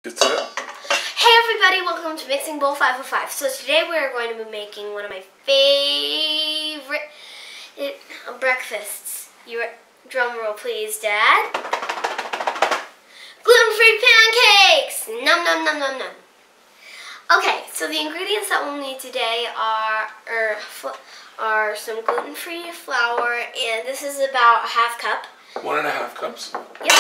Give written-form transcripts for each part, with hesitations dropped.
It's it. Hey everybody, welcome to Mixing Bowl 505. So today we're going to be making one of my favorite breakfasts. Drum roll please, Dad. Gluten Free Pancakes! Num num num num num. Okay, so the ingredients that we'll need today are some gluten-free flour, and this is about a half cup. 1.5 cups. Yep.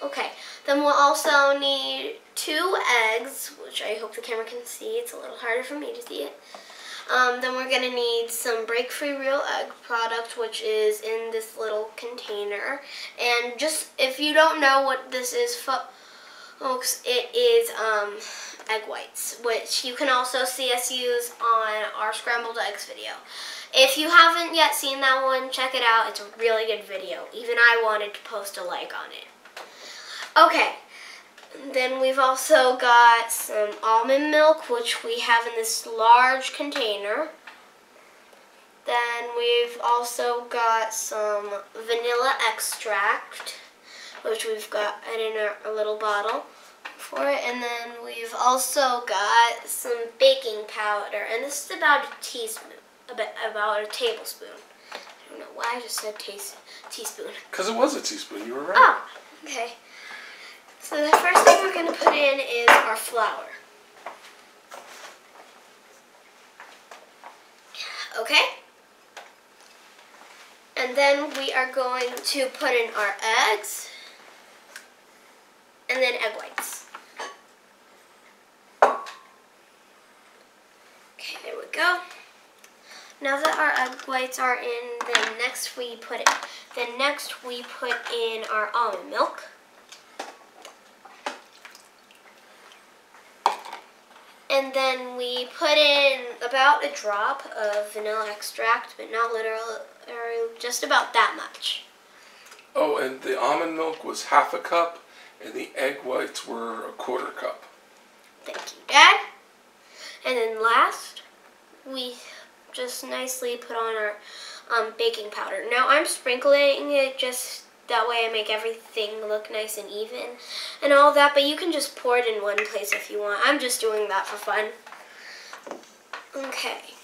Okay, then we'll also need 2 eggs, which I hope the camera can see. It's a little harder for me to see it. Then we're going to need some break-free real egg product, which is in this little container. And just, if you don't know what this is, folks, it is egg whites, which you can also see us use on our scrambled eggs video. If you haven't yet seen that one, check it out. It's a really good video. Even I wanted to post a like on it. Okay, then we've also got some almond milk, which we have in this large container. Then we've also got some vanilla extract, which we've got in a little bottle for it. And then we've also got some baking powder, and this is about a teaspoon, about a tablespoon. I don't know why I just said teaspoon. Because it was a teaspoon, you were right. Oh, okay. So the first thing we're going to put in is our flour. Okay? And then we are going to put in our eggs and then egg whites. Okay, there we go. Now that our egg whites are in, then next we put in our almond milk. And then we put in about a drop of vanilla extract, but not literally, just about that much. Oh, and the almond milk was 1/2 cup, and the egg whites were 1/4 cup. Thank you, Dad. And then last, we just nicely put on our baking powder. Now I'm sprinkling it just that way I make everything look nice and even and all that, but you can just pour it in one place if you want. I'm just doing that for fun. Okay.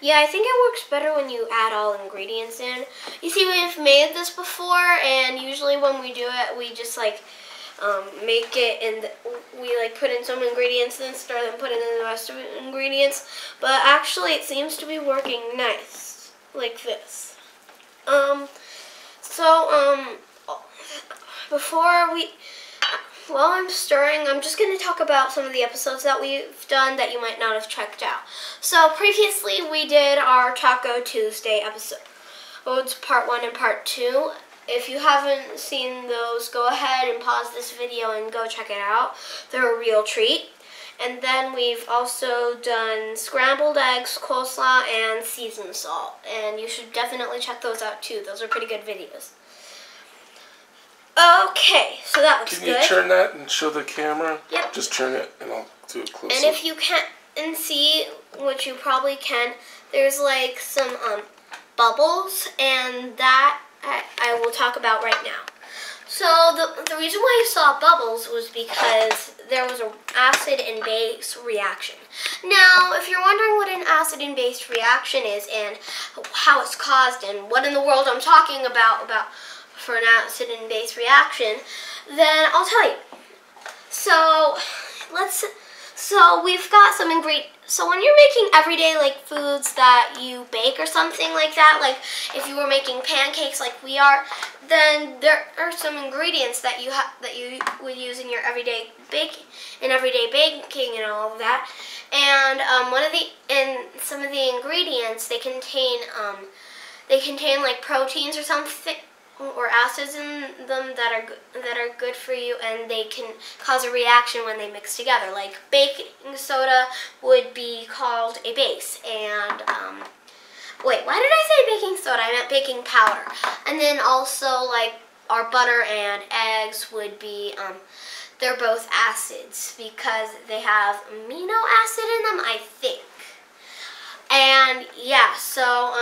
Yeah, I think it works better when you add all ingredients in. You see, we've made this before, and usually when we do it, we just like make it and we like put in some ingredients and start then put in the rest of the ingredients. But actually, it seems to be working nice like this. While I'm stirring, I'm just going to talk about some of the episodes that we've done that you might not have checked out. So previously we did our Taco Tuesday episodes, part 1 and part 2. If you haven't seen those, go ahead and pause this video and go check it out. They're a real treat. And then we've also done scrambled eggs, coleslaw, and seasoned salt. And you should definitely check those out too. Those are pretty good videos. Okay, so that looks good. Can you turn that and show the camera? Yep. Just turn it and I'll do it closer. And if you can't see, which you probably can, there's like some bubbles, and that I will talk about right now. So the reason why you saw bubbles was because there was an acid and base reaction. Now, if you're wondering what an acid and base reaction is and how it's caused and what in the world I'm talking about for an acid and base reaction, then I'll tell you. So we've got some ingredients. So when you're making everyday like foods that you bake or something like that, like if you were making pancakes like we are, then there are some ingredients that you would use in your everyday baking and all of that. And some of the ingredients, they contain like proteins or something, or acids in them that are good for you, and they can cause a reaction when they mix together. Like baking soda would be called a base, and wait, why did I say baking soda? I meant baking powder. And then also like our butter and eggs would be they're both acids because they have amino acid in them, I think. And yeah, so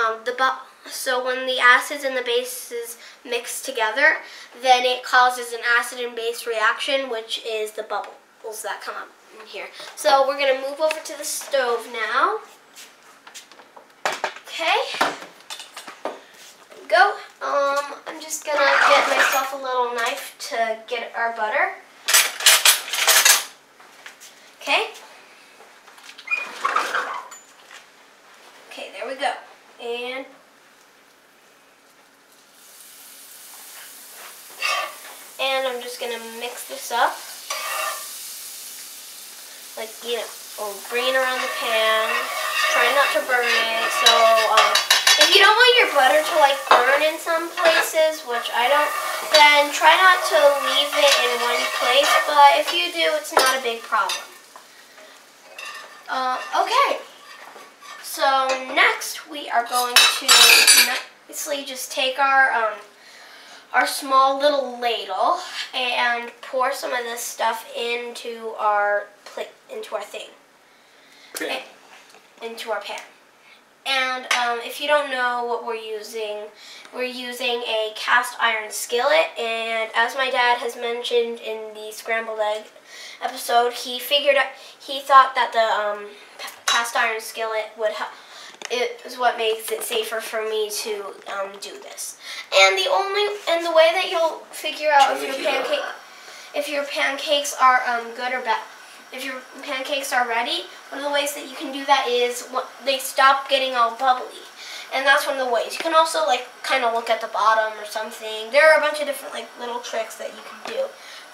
So when the acids and the bases mix together, then it causes an acid and base reaction, which is the bubbles that come up in here. So we're going to move over to the stove now. Okay. Go. I'm just going to get myself a little knife to get our butter. Okay. Okay, there we go. And I'm just gonna mix this up. Like, you know, bring it around the pan. Try not to burn it. So, if you don't want your butter to like burn in some places, which I don't, then try not to leave it in one place. But if you do, it's not a big problem. Okay. So next we are going to nicely just take our small little ladle and pour some of this stuff into our plate, into our thing, into our pan. And if you don't know what we're using a cast iron skillet. And as my dad has mentioned in the scrambled egg episode, he thought that the cast iron skillet would help. It is what makes it safer for me to do this. And the way that you'll figure out if your pancakes are good or bad, if your pancakes are ready, one of the ways that you can do that is they stop getting all bubbly. And that's one of the ways. You can also like kind of look at the bottom or something. There are a bunch of different like little tricks that you can do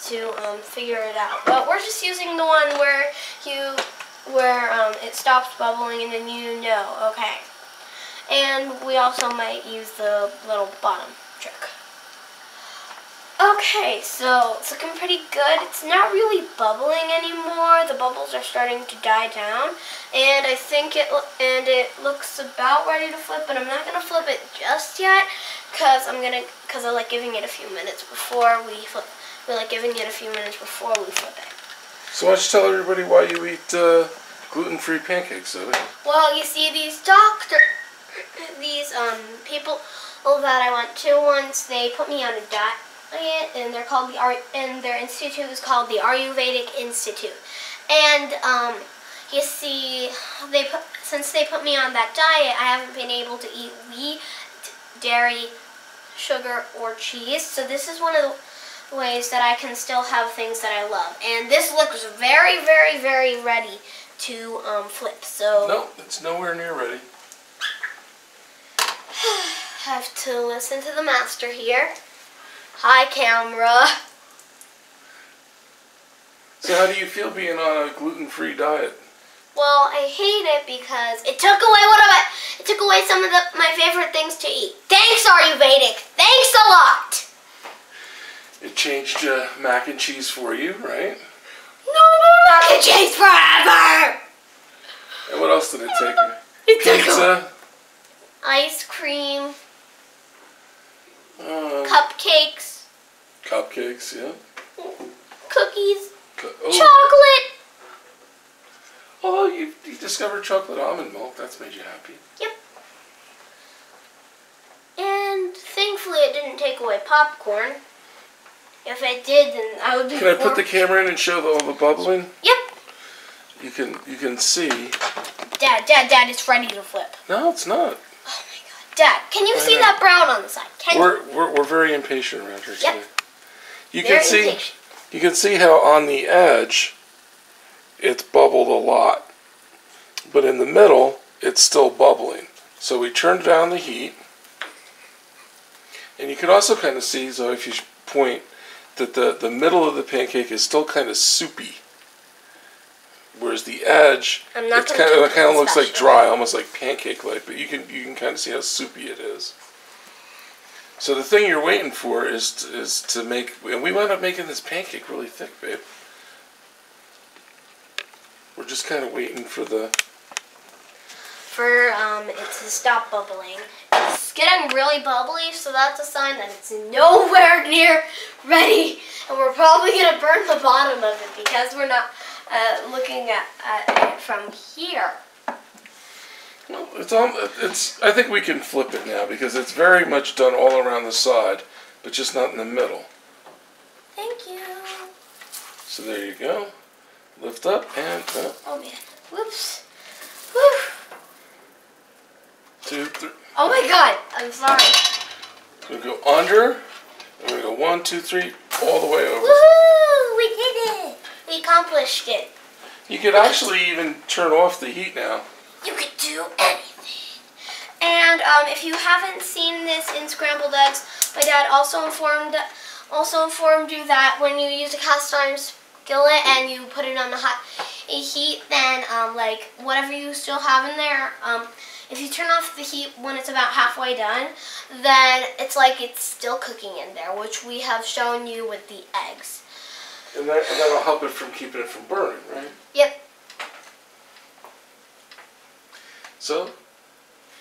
to figure it out. But we're just using the one where it stops bubbling and then you know, okay. And we also might use the little bottom trick. Okay, so it's looking pretty good. It's not really bubbling anymore. The bubbles are starting to die down, and I think it looks about ready to flip. But I'm not gonna flip it just yet, cause I like giving it a few minutes before we flip. We like giving it a few minutes before we flip it. So why don't you tell everybody why you eat gluten-free pancakes, Zoey? Well, you see, these people that I went to once, they put me on a diet. And they're called and their institute is called the Ayurvedic Institute. And you see, since they put me on that diet, I haven't been able to eat wheat, dairy, sugar, or cheese. So this is one of the ways that I can still have things that I love. And this looks very, very, very ready to flip. So no, it's nowhere near ready. Have to listen to the master here. Hi, camera. So how do you feel being on a gluten-free diet? Well, I hate it because it took away some of my favorite things to eat. Thanks, Ayurvedic. Thanks a lot. It changed mac and cheese for you, right? No more mac and cheese forever. And what else did it take? Pizza, ice cream, cupcakes. Cupcakes, yeah. Cookies. Chocolate. Oh, you discovered chocolate almond milk. That's made you happy. Yep. And thankfully it didn't take away popcorn. If it did, then I would be. Can I put the camera in and show all the bubbling? Yep. You can see. Dad, it's ready to flip. No, it's not. Oh my God, Dad, can you see that brown on the side? We're very impatient around here today. Yep. You can see how on the edge it's bubbled a lot, but in the middle it's still bubbling. So we turned down the heat, and you can also kind of see, so if you point, that the middle of the pancake is still kind of soupy, whereas the edge it kind of looks like dry, almost like pancake-like. But you can kind of see how soupy it is. So the thing you're waiting for is to make, and we wound up making this pancake really thick, babe. We're just kind of waiting for it to stop bubbling. It's getting really bubbly, so that's a sign that it's nowhere near ready, and we're probably gonna burn the bottom of it because we're not looking at it from here. Well, I think we can flip it now because it's very much done all around the side, but just not in the middle. Thank you. So there you go. Lift up and up. Oh man. Whoops. Whew. 2, 3. Oh my god. I'm sorry. We're going to go under. And we're going to go 1, 2, 3, all the way over. Woohoo! We did it. We accomplished it. You could actually even turn off the heat now. You could do anything. And if you haven't seen this in scrambled eggs, my dad also informed you that when you use a cast iron skillet and you put it on the hot heat, then like whatever you still have in there, if you turn off the heat when it's about halfway done, then it's like it's still cooking in there, which we have shown you with the eggs. And that'll help it from keeping it from burning, right? Yep. So,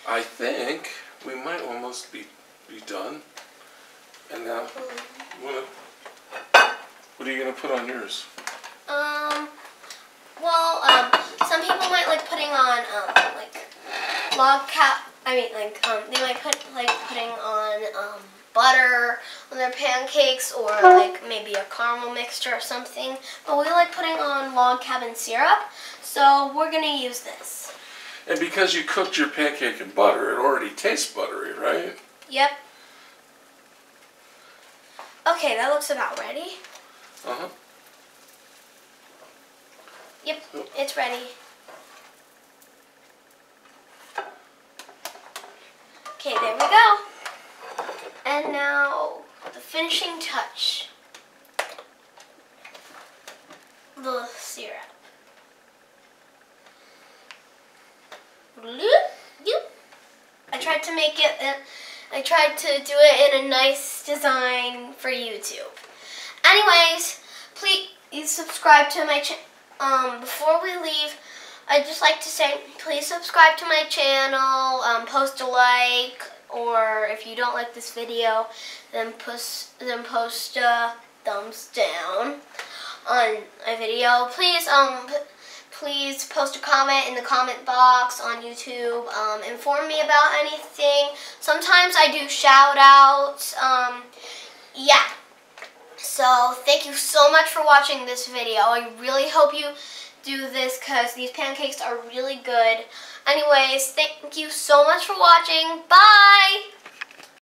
I think we might almost be done. And now, what are you going to put on yours? Well, some people might like putting on, like, they might put, like, putting on, butter on their pancakes or, like, maybe a caramel mixture or something. But we like putting on log cabin syrup, so we're going to use this. And because you cooked your pancake in butter, it already tastes buttery, right? Yep. Okay, that looks about ready. Uh-huh. Yep, it's ready. Okay, there we go. And now, the finishing touch. The syrup. I tried to do it in a nice design for YouTube. Anyways, please subscribe to my channel. Before we leave, I'd just like to say, please subscribe to my channel, post a like, or if you don't like this video, then post a thumbs down on my video. Please post a comment in the comment box on YouTube. Inform me about anything. Sometimes I do shout outs. Yeah. So thank you so much for watching this video. I really hope you do this because these pancakes are really good. Anyways, thank you so much for watching. Bye!